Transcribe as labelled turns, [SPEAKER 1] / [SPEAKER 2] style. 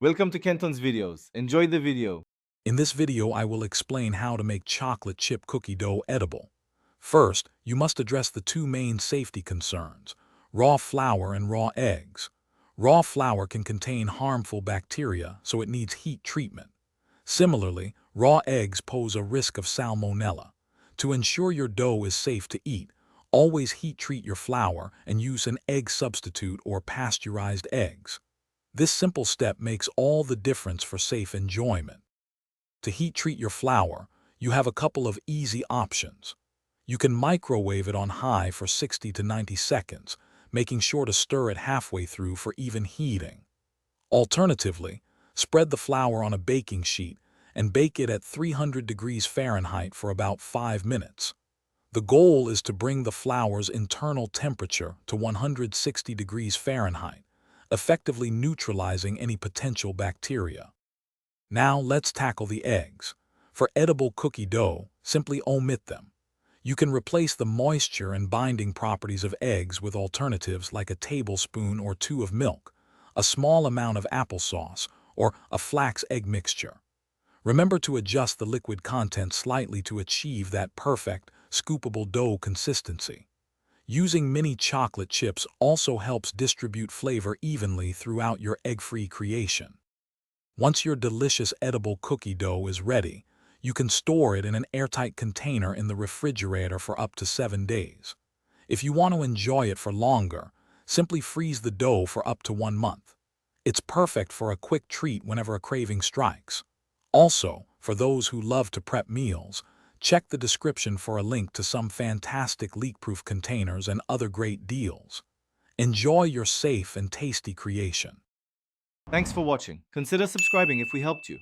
[SPEAKER 1] Welcome to Kenton's videos. Enjoy the video.
[SPEAKER 2] In this video, I will explain how to make chocolate chip cookie dough edible. First, you must address the two main safety concerns: raw flour and raw eggs. Raw flour can contain harmful bacteria, so it needs heat treatment. Similarly, raw eggs pose a risk of salmonella. To ensure your dough is safe to eat, always heat treat your flour and use an egg substitute or pasteurized eggs. This simple step makes all the difference for safe enjoyment. To heat treat your flour, you have a couple of easy options. You can microwave it on high for 60 to 90 seconds, making sure to stir it halfway through for even heating. Alternatively, spread the flour on a baking sheet and bake it at 300 degrees Fahrenheit for about 5 minutes. The goal is to bring the flour's internal temperature to 160 degrees Fahrenheit, effectively neutralizing any potential bacteria. Now let's tackle the eggs. For edible cookie dough, simply omit them. You can replace the moisture and binding properties of eggs with alternatives like a tablespoon or two of milk, a small amount of applesauce, or a flax egg mixture. Remember to adjust the liquid content slightly to achieve that perfect, scoopable dough consistency. Using mini chocolate chips also helps distribute flavor evenly throughout your egg-free creation. Once your delicious edible cookie dough is ready, you can store it in an airtight container in the refrigerator for up to 7 days. If you want to enjoy it for longer, simply freeze the dough for up to 1 month. It's perfect for a quick treat whenever a craving strikes. Also, for those who love to prep meals, check the description for a link to some fantastic leak-proof containers and other great deals. Enjoy your safe and tasty creation.
[SPEAKER 1] Thanks for watching. Consider subscribing if we helped you.